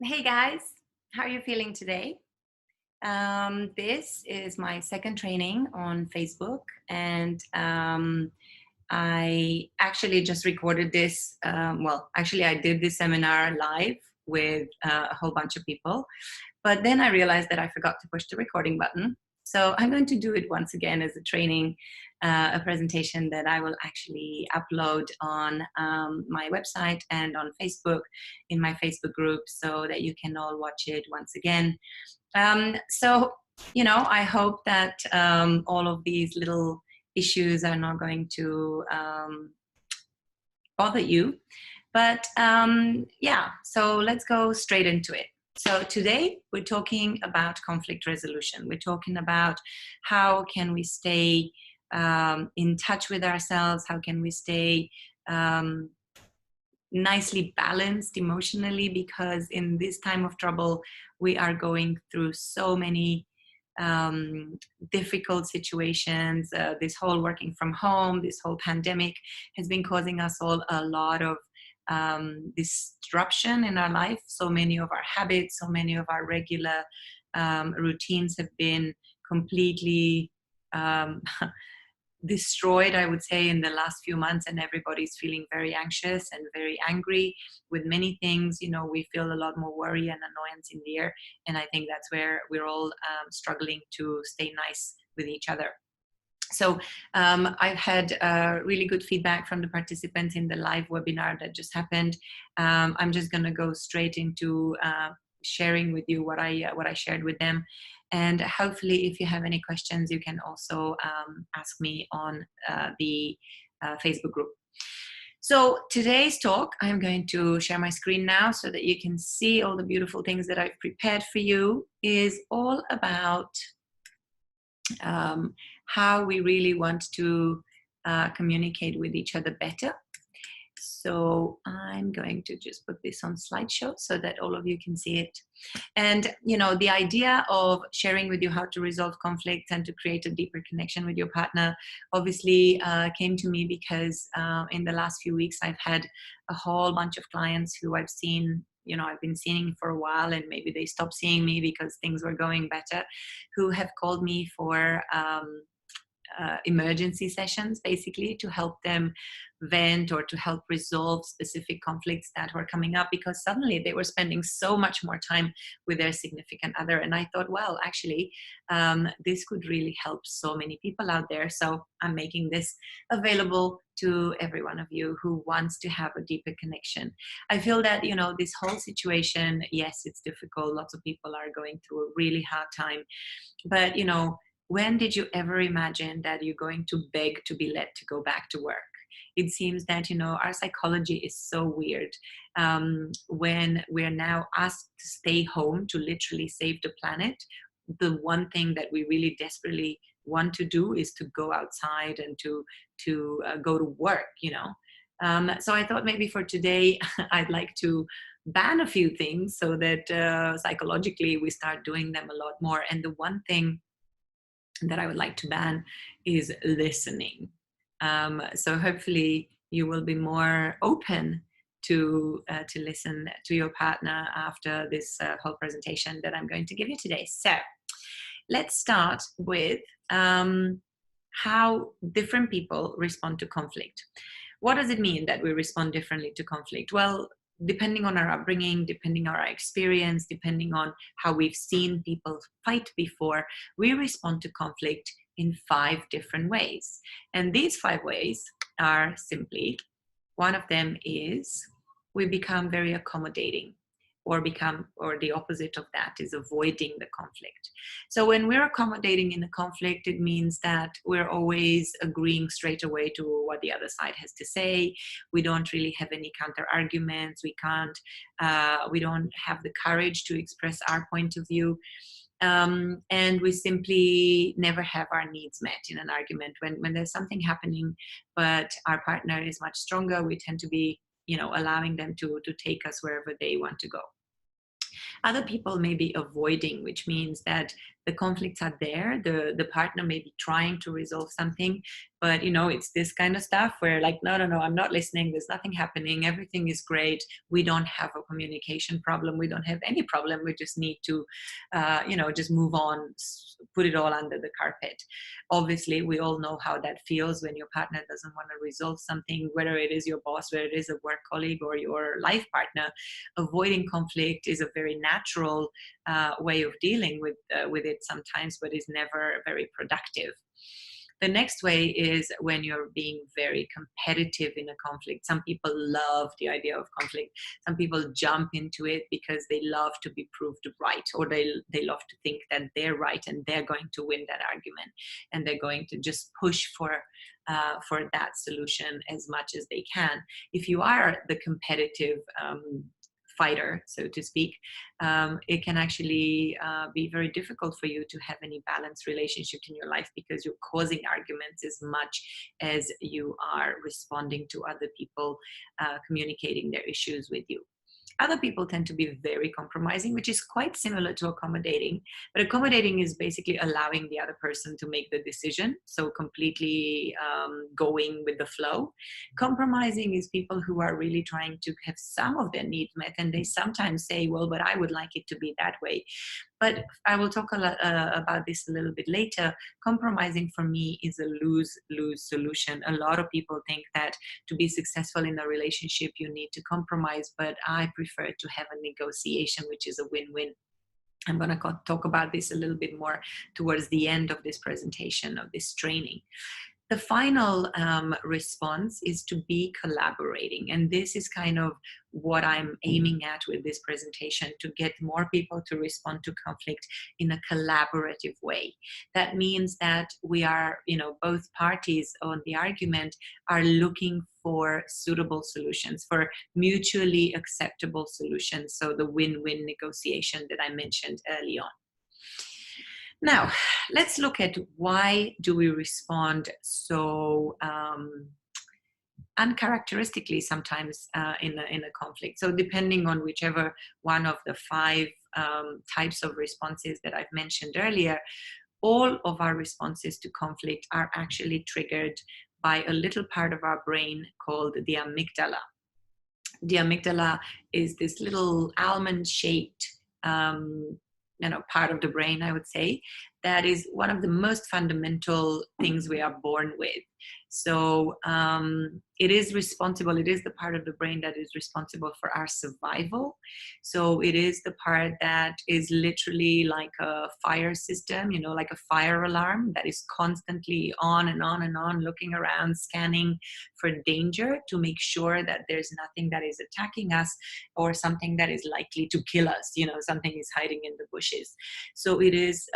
Hey guys, how are you feeling today? This is my second training on Facebook, and I actually just recorded this. Actually, I did this seminar live with a whole bunch of people, but then I realized that I forgot to push the recording button. So I'm going to do it once again as a training, a presentation that I will actually upload on my website and on Facebook in my Facebook group so that you can all watch it once again. I hope that all of these little issues are not going to bother you. But so let's go straight into it. So today we're talking about conflict resolution. We're talking about how can we stay in touch with ourselves, how can we stay nicely balanced emotionally, because in this time of trouble we are going through so many difficult situations. This whole working from home, this whole pandemic has been causing us all a lot of disruption in our life. So many of our habits, so many of our regular routines have been completely destroyed, I would say, in the last few months, and everybody's feeling very anxious and very angry with many things. We feel a lot more worry and annoyance in the air, and I think that's where we're all struggling to stay nice with each other. So I've had really good feedback from the participants in the live webinar that just happened. I'm just going to go straight into sharing with you what I shared with them, and hopefully if you have any questions you can also ask me on the Facebook group. So today's talk, I'm going to share my screen now so that you can see all the beautiful things that I've prepared for you, is all about how we really want to communicate with each other better. So I'm going to just put this on slideshow so that all of you can see it. And, the idea of sharing with you how to resolve conflicts and to create a deeper connection with your partner obviously came to me because in the last few weeks I've had a whole bunch of clients who I've seen, I've been seeing for a while, and maybe they stopped seeing me because things were going better, who have called me for emergency sessions, basically to help them vent or to help resolve specific conflicts that were coming up, because suddenly they were spending so much more time with their significant other. And I thought, well, actually, this could really help so many people out there. So I'm making this available to every one of you who wants to have a deeper connection. I feel that, this whole situation, yes, it's difficult. Lots of people are going through a really hard time. But, when did you ever imagine that you're going to beg to be let to go back to work? It seems that, our psychology is so weird. When we're now asked to stay home to literally save the planet, the one thing that we really desperately want to do is to go outside and to go to work, So I thought maybe for today, I'd like to ban a few things so that psychologically we start doing them a lot more. And the one thing that I would like to ban is listening. So hopefully you will be more open to listen to your partner after this whole presentation that I'm going to give you today. So let's start with how different people respond to conflict. What does it mean that we respond differently to conflict? Well, depending on our upbringing, depending on our experience, depending on how we've seen people fight before, we respond to conflict in 5 different ways. And these 5 ways are simply, one of them is we become very accommodating, or the opposite of that is avoiding the conflict. So when we're accommodating in a conflict, it means that we're always agreeing straight away to what the other side has to say. We don't really have any counter arguments. We don't have the courage to express our point of view. And we simply never have our needs met in an argument. When there's something happening, but our partner is much stronger, we tend to be allowing them to take us wherever they want to go. Other people may be avoiding, which means that The conflicts are there. The partner may be trying to resolve something, but it's this kind of stuff where like, no, no, no, I'm not listening. There's nothing happening. Everything is great. We don't have a communication problem. We don't have any problem. We just need to, just move on, put it all under the carpet. Obviously, we all know how that feels when your partner doesn't want to resolve something, whether it is your boss, whether it is a work colleague or your life partner. Avoiding conflict is a very natural way of dealing with it sometimes, but is never very productive. The next way is when you're being very competitive in a conflict. Some people love the idea of conflict. Some people jump into it because they love to be proved right, or they love to think that they're right and they're going to win that argument, and they're going to just push for that solution as much as they can. If you are the competitive fighter, so to speak, it can actually be very difficult for you to have any balanced relationships in your life, because you're causing arguments as much as you are responding to other people communicating their issues with you. Other people tend to be very compromising, which is quite similar to accommodating. But accommodating is basically allowing the other person to make the decision, so completely going with the flow. Compromising is people who are really trying to have some of their needs met, and they sometimes say, well, but I would like it to be that way. But I will talk a lot about this a little bit later. Compromising for me is a lose-lose solution. A lot of people think that to be successful in a relationship, you need to compromise, but I prefer to have a negotiation, which is a win-win. I'm going to talk about this a little bit more towards the end of this presentation, of this training. The final response is to be collaborating. And this is kind of what I'm aiming at with this presentation, to get more people to respond to conflict in a collaborative way. That means that we are, both parties on the argument are looking for suitable solutions, for mutually acceptable solutions. So the win-win negotiation that I mentioned early on. Now, let's look at why do we respond so uncharacteristically sometimes in a conflict. So depending on whichever one of the 5 types of responses that I've mentioned earlier, all of our responses to conflict are actually triggered by a little part of our brain called the amygdala. The amygdala is this little almond-shaped part of the brain, I would say, that is one of the most fundamental things we are born with. So it is the part of the brain that is responsible for our survival. So it is the part that is literally like a fire system, like a fire alarm that is constantly on and on and on, looking around, scanning for danger to make sure that there's nothing that is attacking us or something that is likely to kill us, something is hiding in the bushes. So it is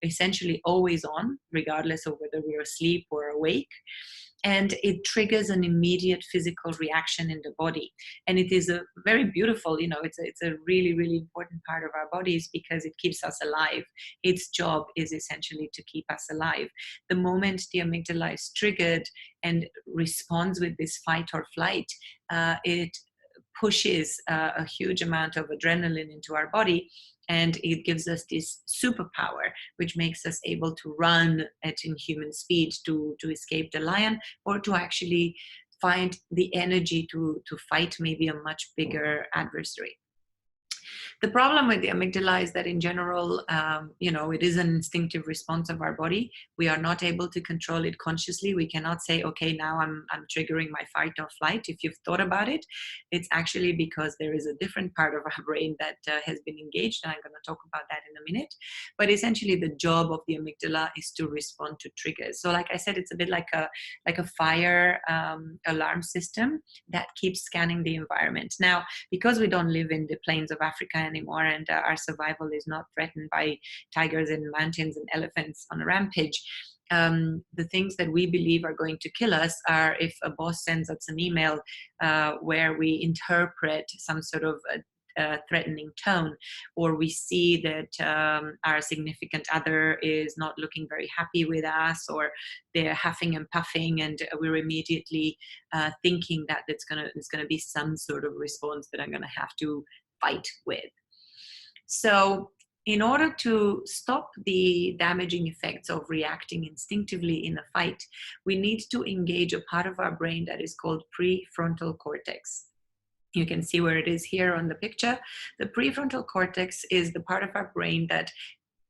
essentially always on, regardless of whether we're asleep or awake. And it triggers an immediate physical reaction in the body. And it is a very beautiful, it's a really, really important part of our bodies, because it keeps us alive. Its job is essentially to keep us alive. The moment the amygdala is triggered and responds with this fight or flight, it pushes a huge amount of adrenaline into our body, and it gives us this superpower, which makes us able to run at inhuman speed to escape the lion, or to actually find the energy to fight maybe a much bigger adversary. The problem with the amygdala is that in general, it is an instinctive response of our body. We are not able to control it consciously. We cannot say, okay, now I'm triggering my fight or flight. If you've thought about it, it's actually because there is a different part of our brain that has been engaged, and I'm going to talk about that in a minute. But essentially, the job of the amygdala is to respond to triggers. So like I said, it's a bit like a fire alarm system that keeps scanning the environment. Now, because we don't live in the plains of Africa anymore, and our survival is not threatened by tigers and mountains and elephants on a rampage, the things that we believe are going to kill us are if a boss sends us an email where we interpret some sort of threatening tone, or we see that our significant other is not looking very happy with us, or they're huffing and puffing, and we're immediately thinking that it's gonna be some sort of response that I'm gonna have to fight with. So in order to stop the damaging effects of reacting instinctively in a fight, we need to engage a part of our brain that is called prefrontal cortex. You can see where it is here on the picture. The prefrontal cortex is the part of our brain that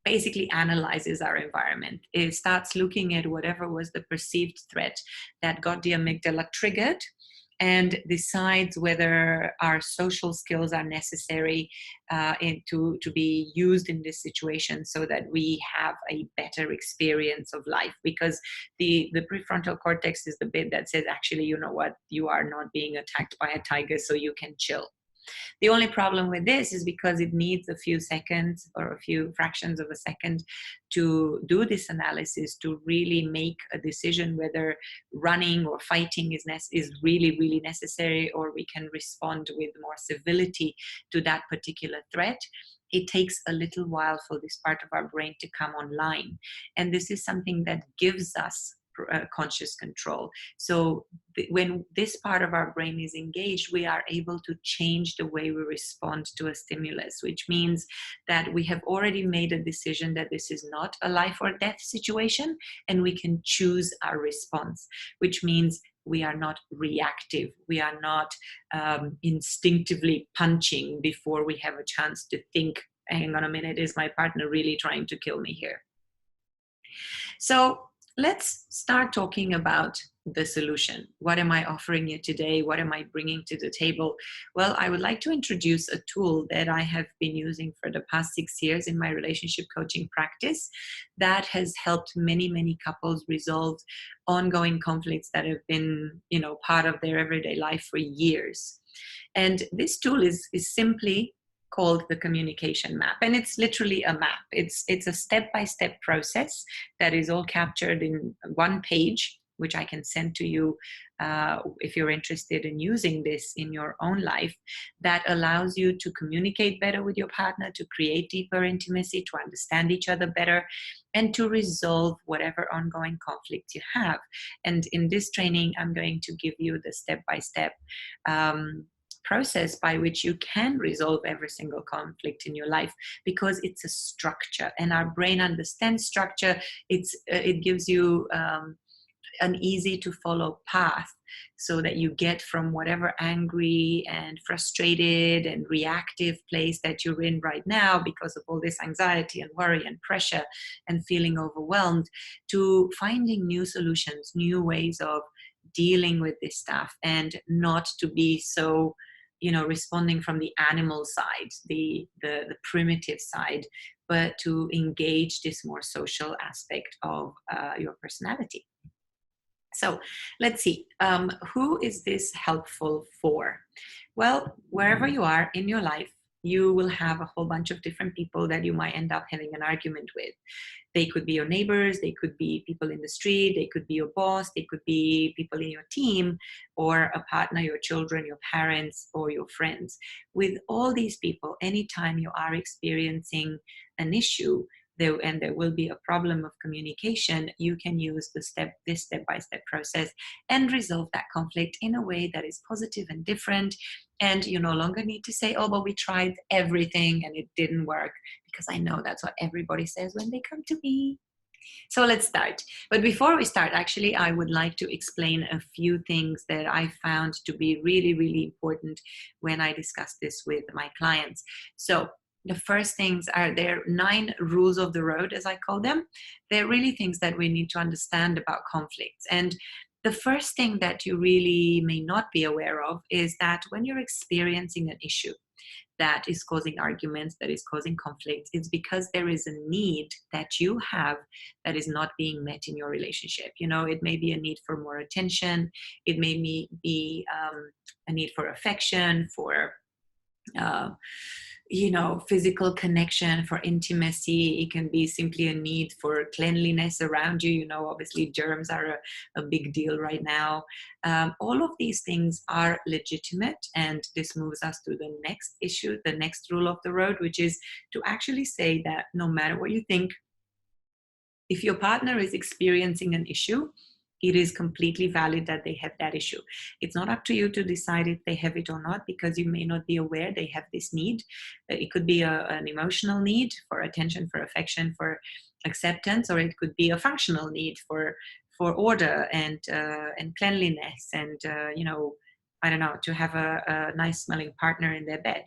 basically analyzes our environment. It starts looking at whatever was the perceived threat that got the amygdala triggered, and decides whether our social skills are necessary to be used in this situation so that we have a better experience of life. Because the prefrontal cortex is the bit that says, actually, you know what, you are not being attacked by a tiger, so you can chill. The only problem with this is because it needs a few seconds or a few fractions of a second to do this analysis, to really make a decision whether running or fighting is really, really necessary, or we can respond with more civility to that particular threat. It takes a little while for this part of our brain to come online. And this is something that gives us conscious control. So when this part of our brain is engaged, we are able to change the way we respond to a stimulus, which means that we have already made a decision that this is not a life or death situation, and we can choose our response, which means we are not reactive. We are not instinctively punching before we have a chance to think, hang on a minute, is my partner really trying to kill me here? So let's start talking about the solution. What am I offering you today? What am I bringing to the table? Well, I would like to introduce a tool that I have been using for the past 6 years in my relationship coaching practice that has helped many, many couples resolve ongoing conflicts that have been, part of their everyday life for years. And this tool is simply called the communication map, and it's literally a map. It's a step-by-step process that is all captured in one page, which I can send to you if you're interested in using this in your own life, that allows you to communicate better with your partner, to create deeper intimacy, to understand each other better, and to resolve whatever ongoing conflict you have. And in this training, I'm going to give you the step-by-step process by which you can resolve every single conflict in your life, because it's a structure, and our brain understands structure. It gives you an easy to follow path, so that you get from whatever angry and frustrated and reactive place that you're in right now because of all this anxiety and worry and pressure and feeling overwhelmed, to finding new solutions, new ways of dealing with this stuff, and not to be so responding from the animal side, the primitive side, but to engage this more social aspect of your personality. So let's see, who is this helpful for? Well, wherever you are in your life, you will have a whole bunch of different people that you might end up having an argument with. They could be your neighbors, they could be people in the street, they could be your boss, they could be people in your team, or a partner, your children, your parents, or your friends. With all these people, anytime you are experiencing an issue, there will be a problem of communication, you can use this step-by-step process and resolve that conflict in a way that is positive and different. And you no longer need to say, oh, but we tried everything and it didn't work, because I know that's what everybody says when they come to me. So let's start. But before we start, actually, I would like to explain a few things that I found to be really, really important when I discuss this with my clients. So the first things are, there 9 rules of the road, as I call them. They're really things that we need to understand about conflicts. And the first thing that you really may not be aware of is that when you're experiencing an issue that is causing arguments, that is causing conflicts, it's because there is a need that you have that is not being met in your relationship. It may be a need for more attention. It may be a need for affection, for physical connection, for intimacy. It can be simply a need for cleanliness around you. Obviously germs are a big deal right now. All of these things are legitimate, and this moves us to the next issue, the next rule of the road, which is to actually say that no matter what you think, if your partner is experiencing an issue, It is completely valid that they have that issue. It's not up to you to decide if they have it or not, because you may not be aware they have this need. It could be an emotional need for attention, for affection, for acceptance, or it could be a functional need for order and cleanliness, and I don't know, to have a nice smelling partner in their bed.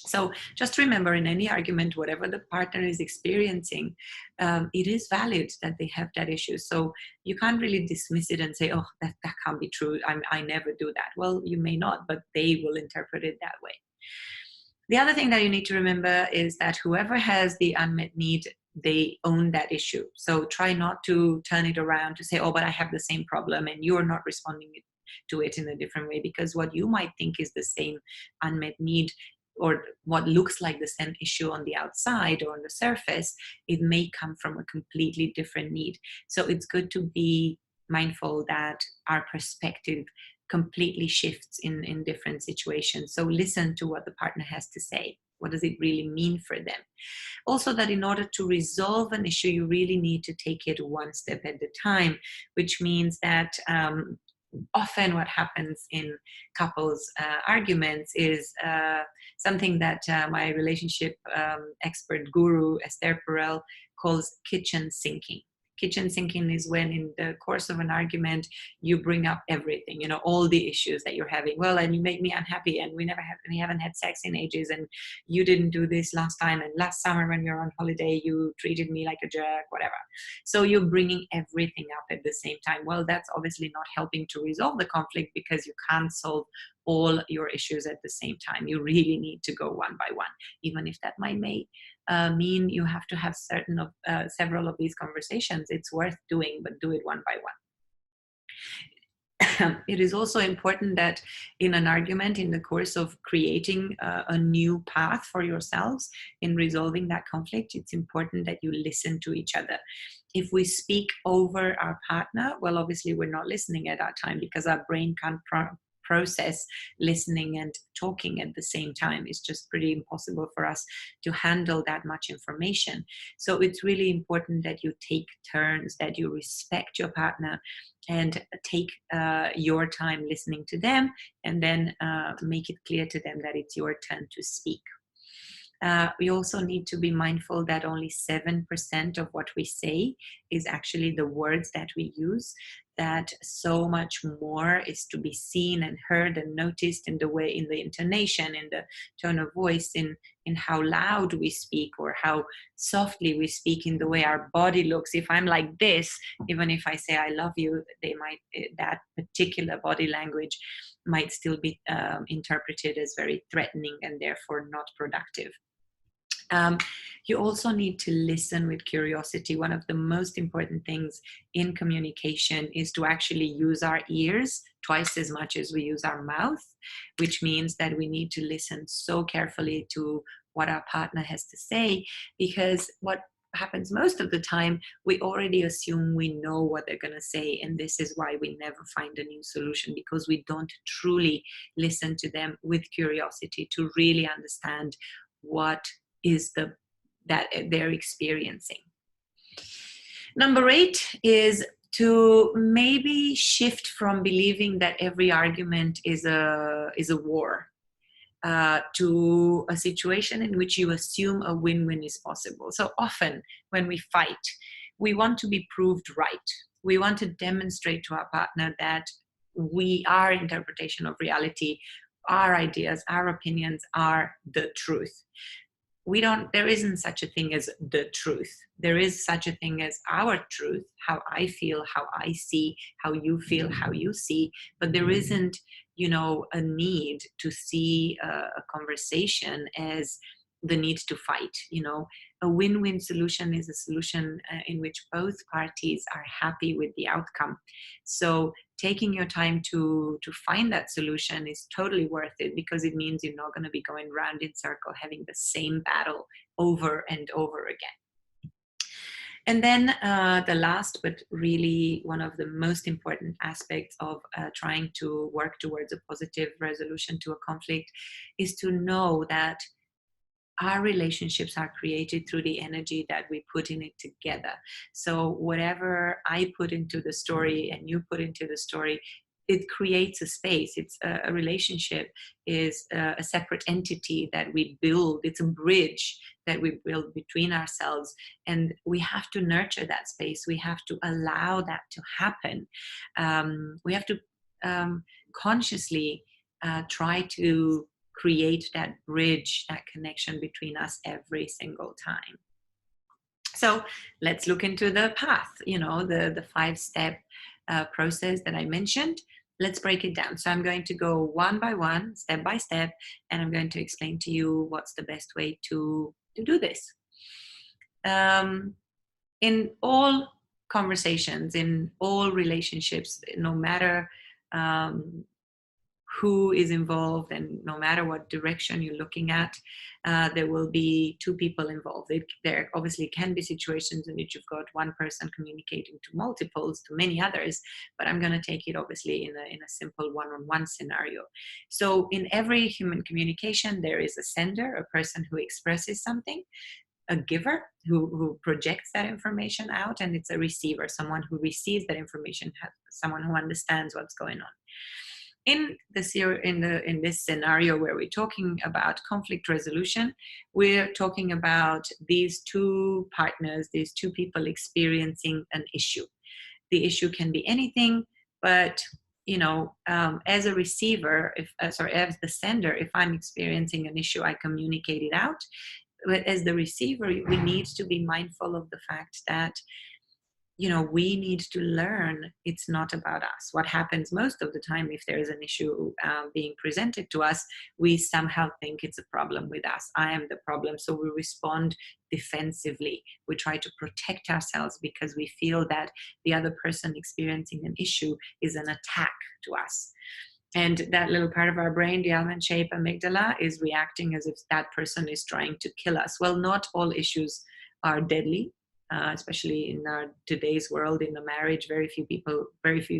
So just remember, in any argument, whatever the partner is experiencing, it is valid that they have that issue. So you can't really dismiss it and say, oh, that can't be true. I never do that. Well, you may not, but they will interpret it that way. The other thing that you need to remember is that whoever has the unmet need, they own that issue. So try not to turn it around to say, oh, but I have the same problem and you're not responding to it in a different way, because what you might think is the same unmet need, or what looks like the same issue on the outside or on the surface, it may come from a completely different need. So it's good to be mindful that our perspective completely shifts in different situations. So listen to what the partner has to say. What does it really mean for them? Also, that in order to resolve an issue, you really need to take it one step at a time, which means that often what happens in couples arguments is something that my relationship expert guru Esther Perel calls kitchen sinking. Kitchen sinking is when in the course of an argument you bring up everything, all the issues that you're having. Well, and you make me unhappy, and we haven't had sex in ages, and you didn't do this last time, and last summer when we were on holiday you treated me like a jerk, whatever. So you're bringing everything up at the same time. Well, that's obviously not helping to resolve the conflict, because you can't solve all your issues at the same time. You really need to go one by one, even if that might mean you have to have several of these conversations. It's worth doing, but do it one by one. It is also important that in an argument, in the course of creating a new path for yourselves in resolving that conflict, it's important that you listen to each other. If we speak over our partner, well, obviously we're not listening at our time, because our brain can't process listening and talking at the same time. It's just pretty impossible for us to handle that much information. So it's really important that you take turns, that you respect your partner and take your time listening to them, and then make it clear to them that it's your turn to speak. We also need to be mindful that only 7% of what we say is actually the words that we use, that so much more is to be seen and heard and noticed in the intonation, in the tone of voice, in how loud we speak or how softly we speak, in the way our body looks. If I'm like this, even if I say I love you, that particular body language might still be interpreted as very threatening and therefore not productive. You also need to listen with curiosity. One of the most important things in communication is to actually use our ears twice as much as we use our mouth, which means that we need to listen so carefully to what our partner has to say, because what happens most of the time, we already assume we know what they're going to say, and this is why we never find a new solution, because we don't truly listen to them with curiosity to really understand what is that they're experiencing. Number 8 is to maybe shift from believing that every argument is a war to a situation in which you assume a win-win is possible. So often when we fight, we want to be proved right. We want to demonstrate to our partner that our interpretation of reality, our ideas, our opinions are the truth. There isn't such a thing as the truth. There is such a thing as our truth, how I feel, how I see, how you feel, how you see. But there isn't, a need to see a conversation as the need to fight. A win-win solution is a solution in which both parties are happy with the outcome. So taking your time to find that solution is totally worth it, because it means you're not going to be going round in circle having the same battle over and over again. And then the last, but really one of the most important aspects of trying to work towards a positive resolution to a conflict, is to know that our relationships are created through the energy that we put in it together. So whatever I put into the story and you put into the story, it creates a space. It's a relationship is a separate entity that we build. It's a bridge that we build between ourselves, and we have to nurture that space. We have to allow that to happen. We have to consciously try to create that bridge, that connection between us every single time. So let's look into the path, the 5-step process that I mentioned. Let's break it down. So I'm going to go one by one, step by step, and I'm going to explain to you what's the best way to do this. In all conversations, in all relationships, no matter who is involved and no matter what direction you're looking at, there will be two people involved. There obviously can be situations in which you've got one person communicating to multiples, to many others, but I'm going to take it obviously in a simple one-on-one scenario. So in every human communication, there is a sender, a person who expresses something, a giver who projects that information out, and it's a receiver, someone who receives that information, someone who understands what's going on. In this scenario where we're talking about conflict resolution, we're talking about these two partners, these two people experiencing an issue. The issue can be anything, but as a receiver, as the sender, if I'm experiencing an issue, I communicate it out. But as the receiver, we need to be mindful of the fact that we need to learn it's not about us. What happens most of the time, if there is an issue being presented to us, we somehow think it's a problem with us. I am the problem. So we respond defensively. We try to protect ourselves because we feel that the other person experiencing an issue is an attack to us. And that little part of our brain, the almond-shaped amygdala, is reacting as if that person is trying to kill us. Well, not all issues are deadly. Especially in our today's world, in the marriage, very few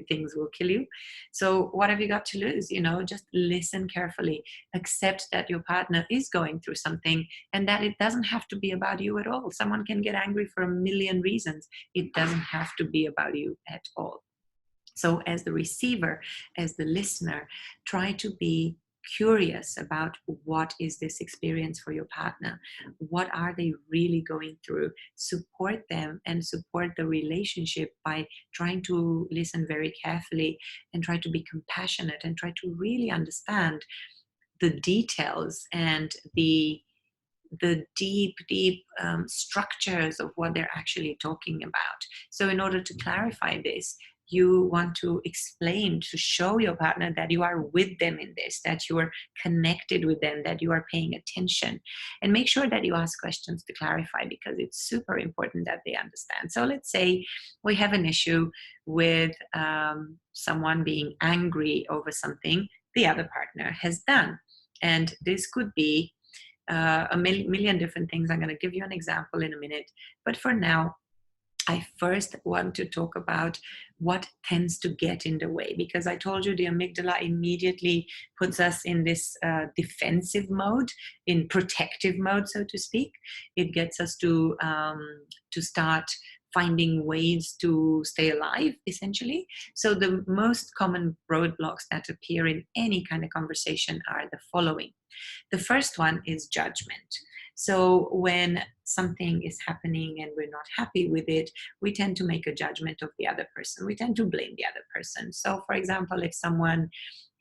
things will kill you. So what have you got to lose? Just listen carefully, accept that your partner is going through something and that it doesn't have to be about you at all. Someone can get angry for a million reasons. It doesn't have to be about you at all. So as the receiver, as the listener, try to be curious about what is this experience for your partner. What are they really going through? Support them and support the relationship by trying to listen very carefully and try to be compassionate and try to really understand the details and the deep structures of what they're actually talking about. So in order to clarify this, you want to explain, to show your partner that you are with them in this, that you are connected with them, that you are paying attention, and make sure that you ask questions to clarify, because it's super important that they understand. So let's say we have an issue with someone being angry over something the other partner has done. And this could be a million different things. I'm going to give you an example in a minute. But for now, I first want to talk about what tends to get in the way, because I told you the amygdala immediately puts us in this defensive mode, in protective mode, so to speak. It gets us to start finding ways to stay alive, essentially. So the most common roadblocks that appear in any kind of conversation are the following. The first one is judgment. So when something is happening and we're not happy with it, we tend to make a judgment of the other person. We tend to blame the other person. So for example, if someone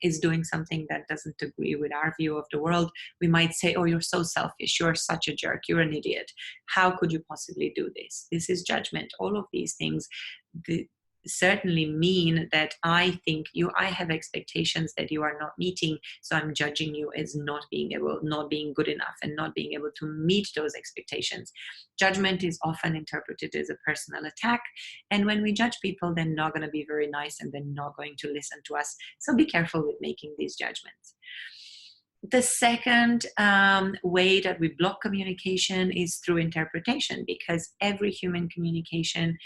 is doing something that doesn't agree with our view of the world, we might say, oh, you're so selfish, you're such a jerk, you're an idiot. How could you possibly do this? This is judgment. All of these things certainly mean that I have expectations that you are not meeting, so I'm judging you as not being good enough and not being able to meet those expectations. Judgment is often interpreted as a personal attack, and when we judge people, they're not going to be very nice and they're not going to listen to us. So be careful with making these judgments. The second way that we block communication is through interpretation, because every human communication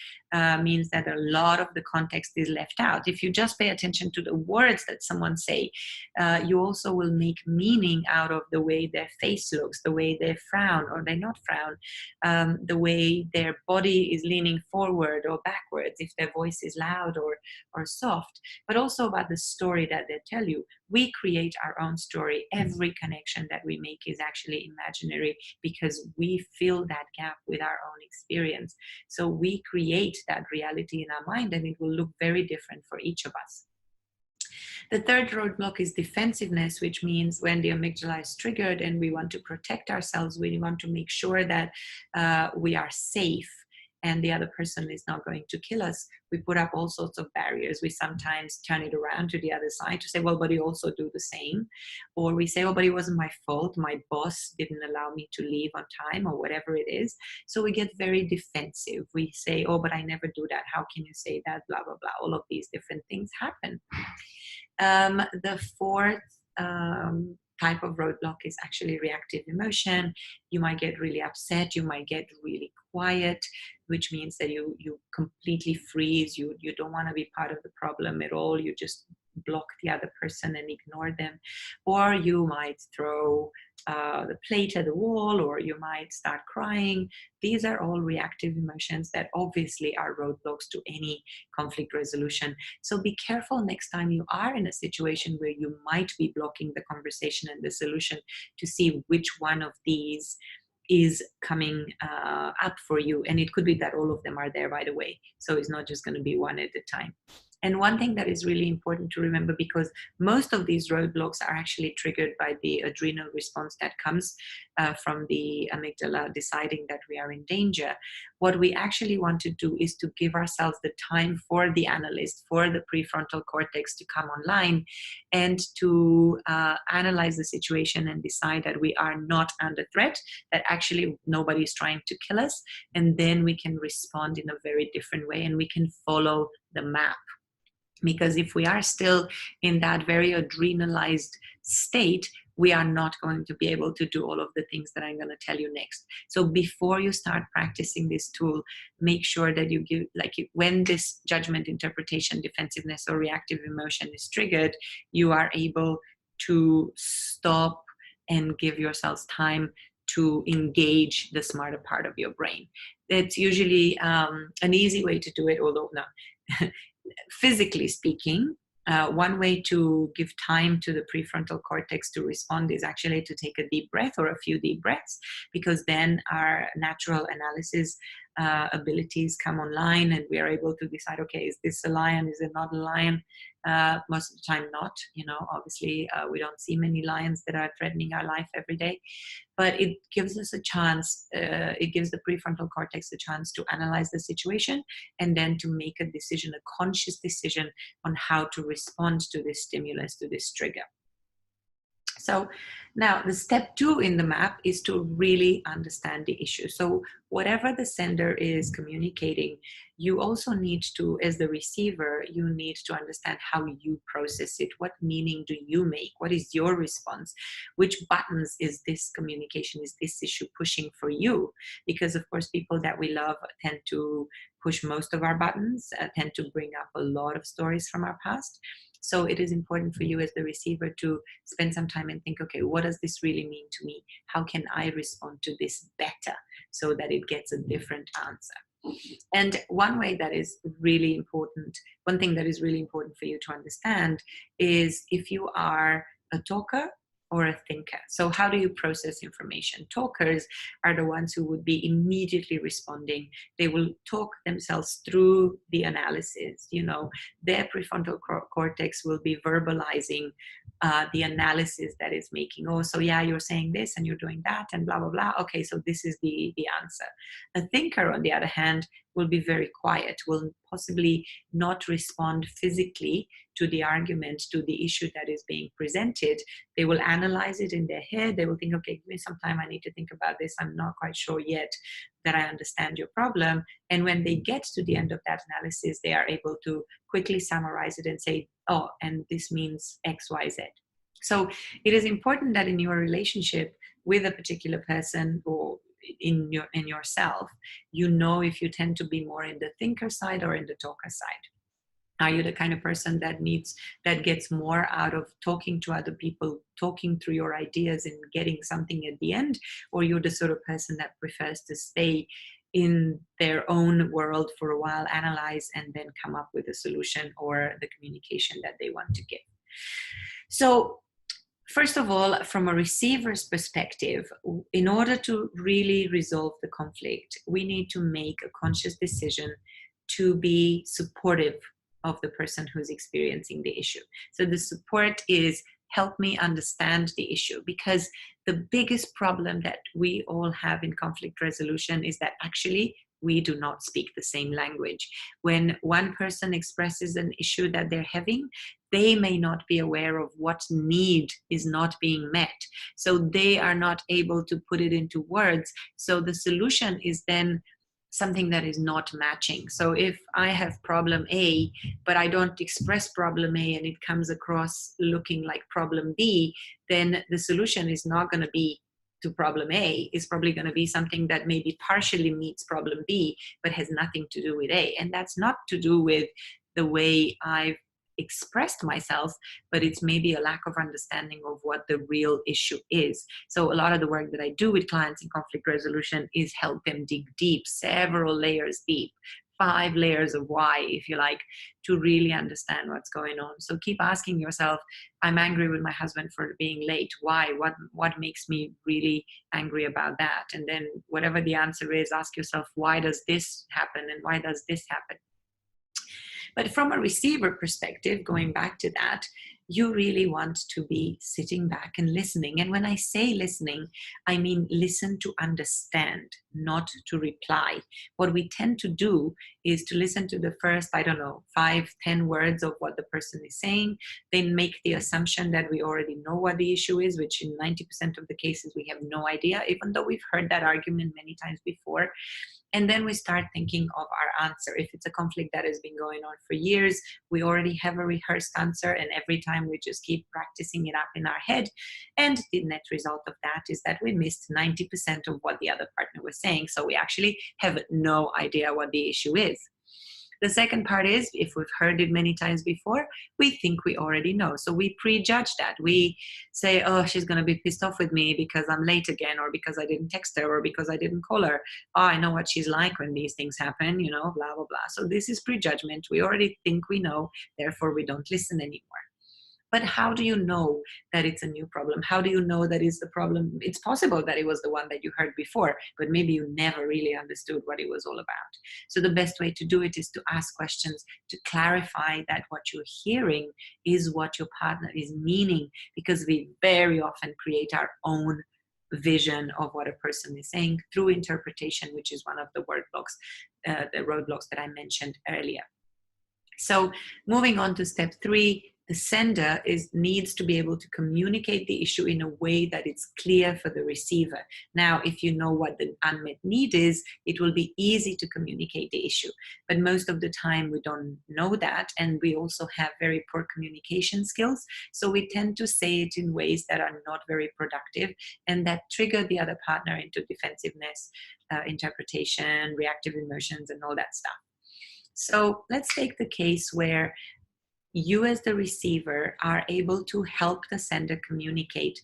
means that a lot of the context is left out. If you just pay attention to the words that someone say, you also will make meaning out of the way their face looks, the way they frown or they not frown, the way their body is leaning forward or backwards, if their voice is loud or soft, but also about the story that they tell you. We create our own story. Every connection that we make is actually imaginary because we fill that gap with our own experience. So we create that reality in our mind, and it will look very different for each of us. The third roadblock is defensiveness, which means when the amygdala is triggered and we want to protect ourselves, we want to make sure that we are safe and the other person is not going to kill us, we put up all sorts of barriers. We sometimes turn it around to the other side to say, well, but you also do the same. Or we say, oh, but it wasn't my fault. My boss didn't allow me to leave on time, or whatever it is. So we get very defensive. We say, oh, but I never do that. How can you say that? Blah, blah, blah. All of these different things happen. The fourth type of roadblock is actually reactive emotion. You might get really upset. You might get really quiet, which means that you completely freeze. You don't want to be part of the problem at all. You just block the other person and ignore them. Or you might throw the plate at the wall, or you might start crying. These are all reactive emotions that obviously are roadblocks to any conflict resolution. So be careful next time you are in a situation where you might be blocking the conversation and the solution, to see which one of these is coming up for you. And it could be that all of them are there, by the way. So it's not just going to be one at a time. And one thing that is really important to remember, because most of these roadblocks are actually triggered by the adrenal response that comes from the amygdala deciding that we are in danger. What we actually want to do is to give ourselves the time for the analyst, for the prefrontal cortex to come online and to analyze the situation and decide that we are not under threat, that actually nobody is trying to kill us. And then we can respond in a very different way, and we can follow the map. Because if we are still in that very adrenalized state, we are not going to be able to do all of the things that I'm going to tell you next. So before you start practicing this tool, make sure that you give, when this judgment, interpretation, defensiveness, or reactive emotion is triggered, you are able to stop and give yourselves time to engage the smarter part of your brain. It's usually an easy way to do it, although no. Physically speaking, one way to give time to the prefrontal cortex to respond is actually to take a deep breath, or a few deep breaths, because then our natural analysis abilities come online and we are able to decide, okay, is this a lion? Is it not a lion? Most of the time not. Obviously we don't see many lions that are threatening our life every day, but it gives us a chance, it gives the prefrontal cortex a chance to analyze the situation and then to make a decision, a conscious decision on how to respond to this stimulus, to this trigger. So now the step 2 in the map is to really understand the issue. So whatever the sender is communicating, you also need to, as the receiver, you need to understand how you process it. What meaning do you make? What is your response? Which buttons is this communication, is this issue pushing for you? Because of course, people that we love tend to push most of our buttons, tend to bring up a lot of stories from our past. So it is important for you as the receiver to spend some time and think, okay, what does this really mean to me? How can I respond to this better so that it gets a different answer? And one way that is really important, one thing that is really important for you to understand is if you are a talker or a thinker. So how do you process information? Talkers are the ones who would be immediately responding. They will talk themselves through the analysis. Their prefrontal cortex will be verbalizing the analysis that is making. Oh, so yeah, you're saying this and you're doing that and blah, blah, blah. Okay, so this is the answer. A thinker, on the other hand, will be very quiet, will possibly not respond physically to the argument, to the issue that is being presented. They will analyze it in their head. They will think, okay, give me some time. I need to think about this. I'm not quite sure yet that I understand your problem. And when they get to the end of that analysis, they are able to quickly summarize it and say, oh, and this means X, Y, Z. So it is important that in your relationship with a particular person or in yourself, you know if you tend to be more in the thinker side or in the talker side. Are you the kind of person that gets more out of talking to other people, talking through your ideas and getting something at the end? Or you're the sort of person that prefers to stay in their own world for a while, analyze, and then come up with a solution or the communication that they want to give? So first of all, from a receiver's perspective, in order to really resolve the conflict, we need to make a conscious decision to be supportive of the person who's experiencing the issue. So the support is, help me understand the issue, because the biggest problem that we all have in conflict resolution is that actually we do not speak the same language. When one person expresses an issue that they're having, they may not be aware of what need is not being met. So they are not able to put it into words. So the solution is then something that is not matching. So if I have problem A, but I don't express problem A and it comes across looking like problem B, then the solution is not going to be to problem A. It's probably going to be something that maybe partially meets problem B, but has nothing to do with A. And that's not to do with the way I've expressed myself, but it's maybe a lack of understanding of what the real issue is. So a lot of the work that I do with clients in conflict resolution is help them dig deep, several layers deep, 5 layers of why, if you like, to really understand what's going on. So keep asking yourself, I'm angry with my husband for being late. Why? What makes me really angry about that? And then whatever the answer is, ask yourself, why does this happen? And why does this happen? But from a receiver perspective, going back to that, you really want to be sitting back and listening. And when I say listening, I mean listen to understand, not to reply. What we tend to do is to listen to the first, 5-10 words of what the person is saying, then make the assumption that we already know what the issue is, which in 90% of the cases we have no idea, even though we've heard that argument many times before. And then we start thinking of our answer. If it's a conflict that has been going on for years, we already have a rehearsed answer, and every time we just keep practicing it up in our head. And the net result of that is that we missed 90% of what the other partner was saying. So we actually have no idea what the issue is. The second part is, if we've heard it many times before, we think we already know. So we prejudge that. We say, oh, she's going to be pissed off with me because I'm late again, or because I didn't text her, or because I didn't call her. Oh, I know what she's like when these things happen, blah, blah, blah. So this is prejudgment. We already think we know, therefore we don't listen anymore. But how do you know that it's a new problem? How do you know that it's the problem? It's possible that it was the one that you heard before, but maybe you never really understood what it was all about. So the best way to do it is to ask questions, to clarify that what you're hearing is what your partner is meaning, because we very often create our own vision of what a person is saying through interpretation, which is one of the the roadblocks that I mentioned earlier. So moving on to step 3, the sender needs to be able to communicate the issue in a way that it's clear for the receiver. Now, if you know what the unmet need is, it will be easy to communicate the issue. But most of the time we don't know that, and we also have very poor communication skills. So we tend to say it in ways that are not very productive and that trigger the other partner into defensiveness, interpretation, reactive emotions, and all that stuff. So let's take the case where you as the receiver are able to help the sender communicate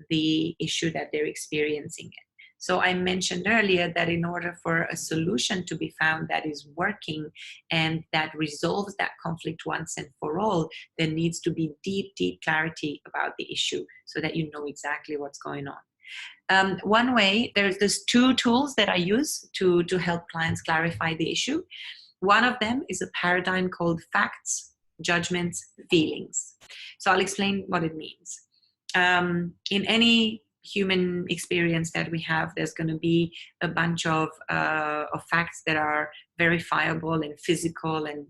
the issue that they're experiencing. So I mentioned earlier that in order for a solution to be found that is working and that resolves that conflict once and for all, there needs to be deep, deep clarity about the issue so that you know exactly what's going on. One way, there's 2 tools that I use to help clients clarify the issue. One of them is a paradigm called facts, judgments, feelings. So I'll explain what it means. In any human experience that we have, there's going to be a bunch of facts that are verifiable and physical and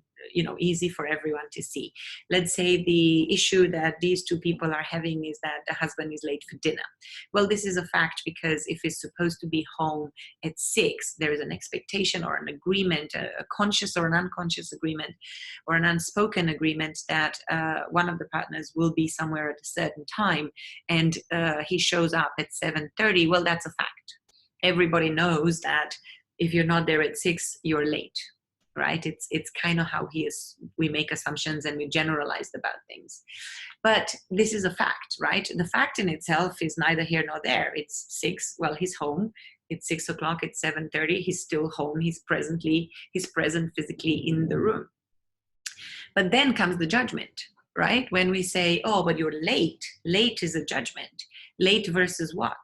easy for everyone to see. Let's say the issue that these two people are having is that the husband is late for dinner. Well, this is a fact, because if he's supposed to be home at 6, there is an expectation or an agreement, a conscious or an unconscious agreement, or an unspoken agreement, that one of the partners will be somewhere at a certain time, and he shows up at 7:30. Well, that's a fact. Everybody knows that if you're not there at 6, you're late, right? It's kind of how we make assumptions and we generalize about things. But this is a fact, right? The fact in itself is neither here nor there. It's 6, well, he's home. It's 6 o'clock, it's 7:30, he's still home, he's present physically in the room. But then comes the judgment, right? When we say, oh, but you're late. Late is a judgment. Late versus what?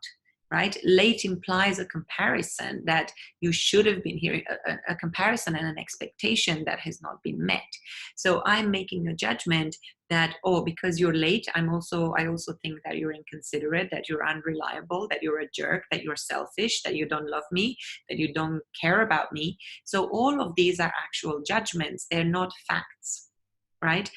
Right? Late implies a comparison that you should have been here, a comparison and an expectation that has not been met. So I'm making a judgment that, oh, because you're late, I also think that you're inconsiderate, that you're unreliable, that you're a jerk, that you're selfish, that you don't love me, that you don't care about me. So all of these are actual judgments. They're not facts, right?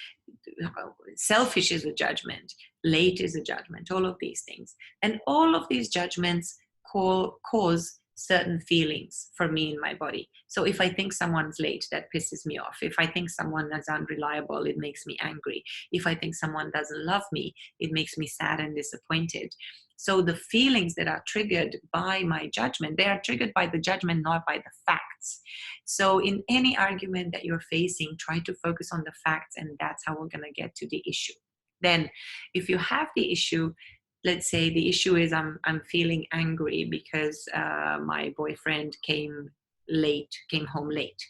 Selfish is a judgment, late is a judgment, all of these things. And all of these judgments cause certain feelings for me in my body. So if I think someone's late, that pisses me off. If I think someone is unreliable, it makes me angry. If I think someone doesn't love me, it makes me sad and disappointed. So the feelings that are triggered by my judgment, they are triggered by the judgment, not by the facts. So in any argument that you're facing, try to focus on the facts, and that's how we're going to get to the issue. Then if you have the issue, let's say the issue is I'm feeling angry because my boyfriend came home late.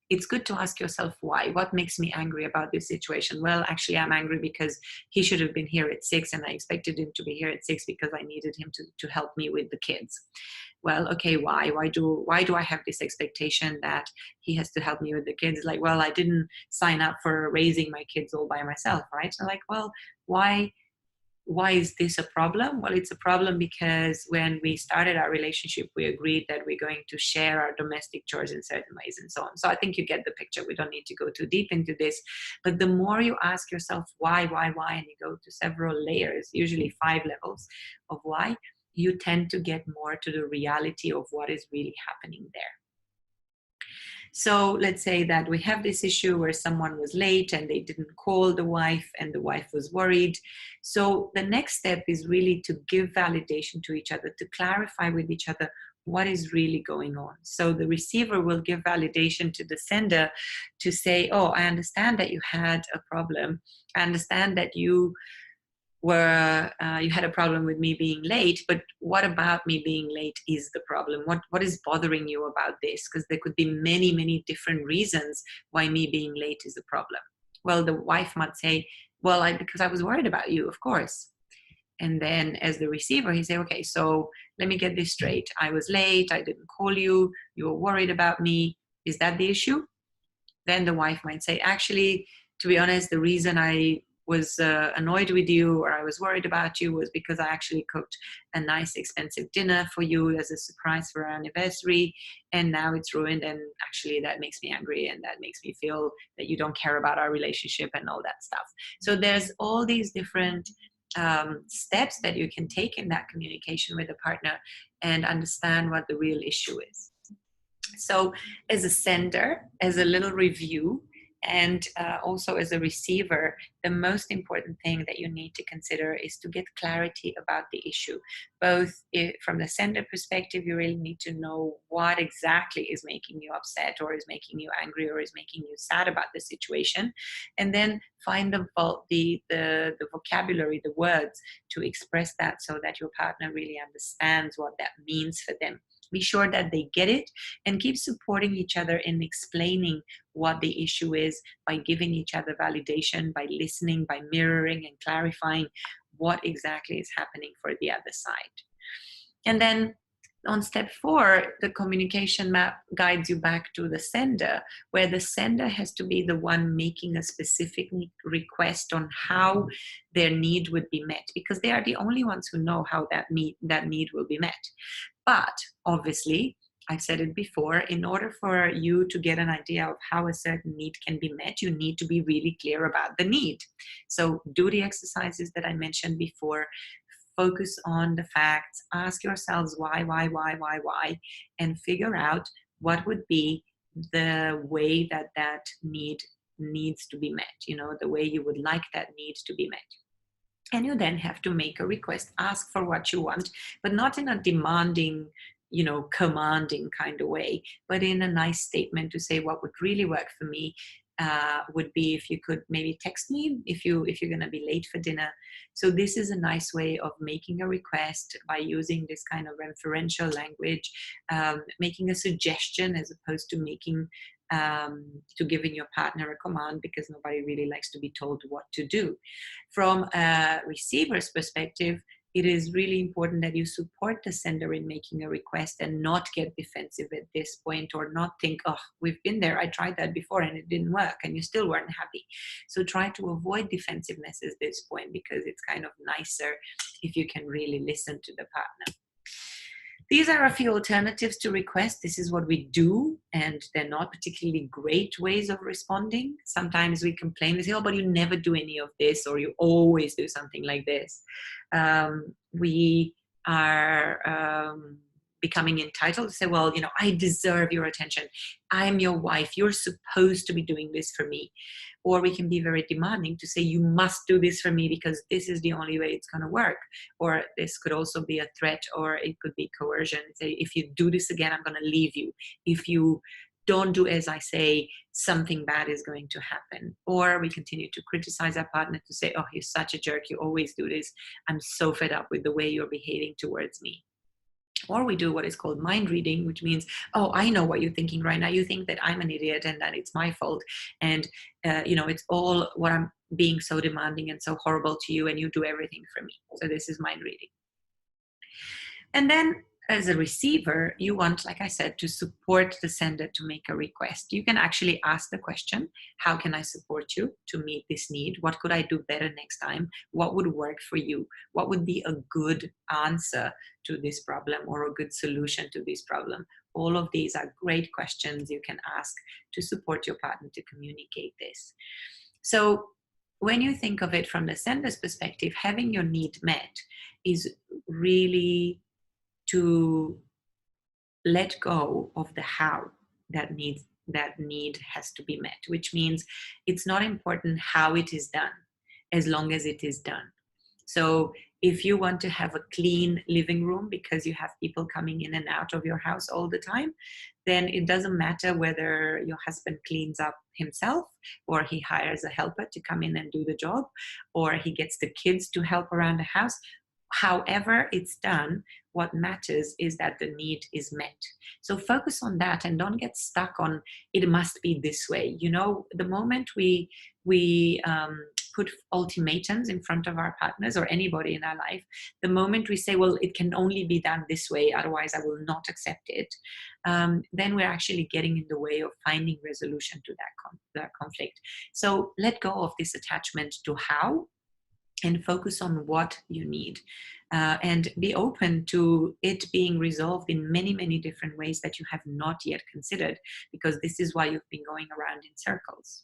It's good to ask yourself why. What makes me angry about this situation? Well, actually, I'm angry because he should have been here at 6, and I expected him to be here at 6 because I needed him to help me with the kids. Well, okay, why? Why do I have this expectation that he has to help me with the kids? Like, well, I didn't sign up for raising my kids all by myself, right? So like, well, why is this a problem? Well, it's a problem because when we started our relationship, we agreed that we're going to share our domestic chores in certain ways and so on. So I think you get the picture. We don't need to go too deep into this. But the more you ask yourself why, and you go to several layers, usually 5 levels of why, you tend to get more to the reality of what is really happening there. So let's say that we have this issue where someone was late and they didn't call the wife, and the wife was worried. So the next step is really to give validation to each other, to clarify with each other what is really going on. So the receiver will give validation to the sender to say, oh, I understand that you had a problem. I understand that you had a problem with me being late, but what about me being late is the problem? What is bothering you about this? Because there could be many, many different reasons why me being late is a problem. Well, the wife might say, well, because I was worried about you, of course. And then as the receiver, he say, okay, so let me get this straight. I was late, I didn't call you, you were worried about me. Is that the issue? Then the wife might say, actually, to be honest, the reason I was annoyed with you, or I was worried about you, was because I actually cooked a nice expensive dinner for you as a surprise for our anniversary, and now it's ruined, and actually that makes me angry, and that makes me feel that you don't care about our relationship and all that stuff. So there's all these different steps that you can take in that communication with a partner and understand what the real issue is. So as a sender, as a little review, and also as a receiver, the most important thing that you need to consider is to get clarity about the issue. Both from the sender perspective, you really need to know what exactly is making you upset, or is making you angry, or is making you sad about the situation. And then find the vocabulary, the words to express that, so that your partner really understands what that means for them. Be sure that they get it, and keep supporting each other in explaining what the issue is by giving each other validation, by listening, by mirroring and clarifying what exactly is happening for the other side. And then on step 4, the communication map guides you back to the sender, where the sender has to be the one making a specific request on how their need would be met, because they are the only ones who know how that need will be met. But obviously, I've said it before, in order for you to get an idea of how a certain need can be met, you need to be really clear about the need. So do the exercises that I mentioned before, focus on the facts, ask yourselves why, and figure out what would be the way that that need needs to be met, the way you would like that need to be met. And you then have to make a request, ask for what you want, but not in a demanding, commanding kind of way, but in a nice statement to say what would really work for me would be if you could maybe text me if you're going to be late for dinner. So this is a nice way of making a request by using this kind of referential language, making a suggestion as opposed to giving your partner a command, because nobody really likes to be told what to do. From a receiver's perspective, it is really important that you support the sender in making a request and not get defensive at this point, or not think, oh, we've been there, I tried that before and it didn't work, and you still weren't happy. So try to avoid defensiveness at this point, because it's kind of nicer if you can really listen to the partner. These are a few alternatives to request. This is what we do, and they're not particularly great ways of responding. Sometimes we complain, we say, oh, but you never do any of this, or you always do something like this. We are becoming entitled to say, well, I deserve your attention. I'm your wife. You're supposed to be doing this for me. Or we can be very demanding to say, you must do this for me because this is the only way it's going to work. Or this could also be a threat, or it could be coercion. Say, if you do this again, I'm going to leave you. If you don't do as I say, something bad is going to happen. Or we continue to criticize our partner to say, oh, you're such a jerk. You always do this. I'm so fed up with the way you're behaving towards me. Or we do what is called mind reading, which means, oh, I know what you're thinking right now. You think that I'm an idiot and that it's my fault. And, it's all what I'm being so demanding and so horrible to you, and you do everything for me. So this is mind reading. And then as a receiver, you want, like I said, to support the sender to make a request. You can actually ask the question, how can I support you to meet this need? What could I do better next time? What would work for you? What would be a good answer to this problem, or a good solution to this problem? All of these are great questions you can ask to support your partner to communicate this. So when you think of it from the sender's perspective, having your need met is really to let go of the how that need has to be met, which means it's not important how it is done, as long as it is done. So if you want to have a clean living room because you have people coming in and out of your house all the time, then it doesn't matter whether your husband cleans up himself, or he hires a helper to come in and do the job, or he gets the kids to help around the house. However it's done, what matters is that the need is met. So focus on that and don't get stuck on it must be this way. The moment we put ultimatums in front of our partners or anybody in our life, the moment we say, well, it can only be done this way, otherwise I will not accept it, then we're actually getting in the way of finding resolution to that conflict. So let go of this attachment to how, and focus on what you need, and be open to it being resolved in many, many different ways that you have not yet considered, because this is why you've been going around in circles.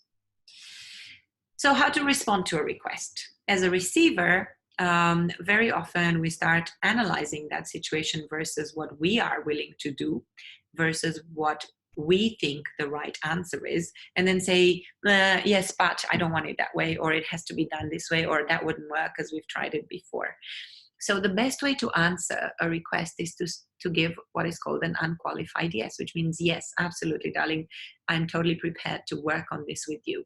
So how to respond to a request? As a receiver, very often we start analyzing that situation versus what we are willing to do versus what we think the right answer is, and then say, yes, but I don't want it that way, or it has to be done this way, or that wouldn't work because we've tried it before. So the best way to answer a request is to give what is called an unqualified yes, which means, yes, absolutely, darling, I'm totally prepared to work on this with you.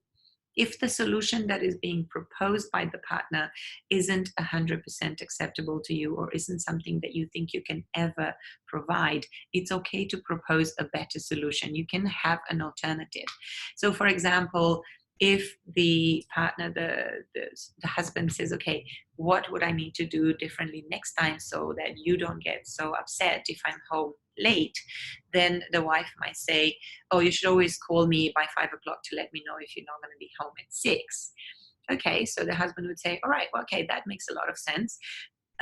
If the solution that is being proposed by the partner isn't 100% acceptable to you, or isn't something that you think you can ever provide, it's okay to propose a better solution. You can have an alternative. So for example, if the partner, the husband says, okay, what would I need to do differently next time so that you don't get so upset if I'm home late, then the wife might say, oh, you should always call me by 5 o'clock to let me know if you're not going to be home at 6. Okay, so the husband would say, all right, well, okay, that makes a lot of sense.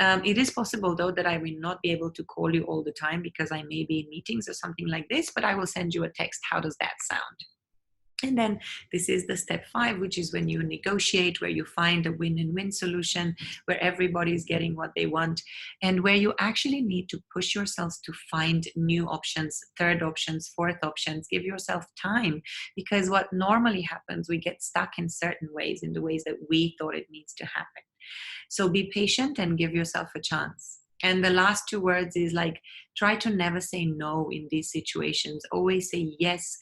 It is possible, though, that I will not be able to call you all the time because I may be in meetings or something like this, but I will send you a text. How does that sound? And then this is the step 5, which is when you negotiate, where you find a win-win solution, where everybody's getting what they want, and where you actually need to push yourselves to find new options, third options, fourth options. Give yourself time, because what normally happens, we get stuck in certain ways, in the ways that we thought it needs to happen. So be patient and give yourself a chance. And the last 2 words is like, try to never say no in these situations. Always say yes.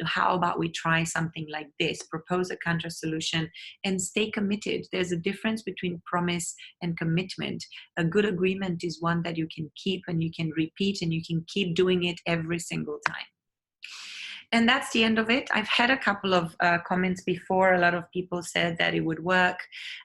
How about we try something like this? Propose a counter solution and stay committed. There's a difference between promise and commitment. A good agreement is one that you can keep and you can repeat and you can keep doing it every single time. And that's the end of it. I've had a couple of comments before. A lot of people said that it would work.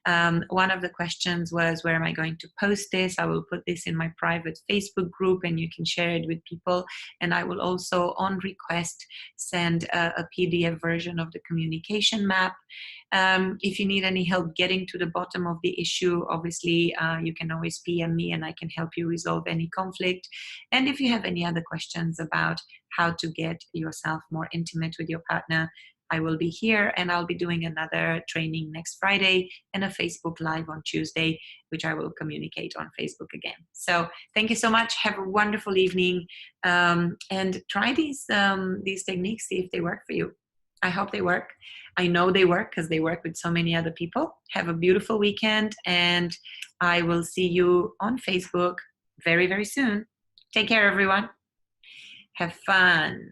One of the questions was, where am I going to post this? I will put this in my private Facebook group and you can share it with people. And I will also, on request, send a PDF version of the communication map. If you need any help getting to the bottom of the issue, obviously, you can always PM me and I can help you resolve any conflict. And if you have any other questions about how to get yourself more intimate with your partner, I will be here, and I'll be doing another training next Friday and a Facebook Live on Tuesday, which I will communicate on Facebook again. So thank you so much. Have a wonderful evening, and try these techniques, see if they work for you. I hope they work. I know they work because they work with so many other people. Have a beautiful weekend, and I will see you on Facebook very, very soon. Take care, everyone. Have fun.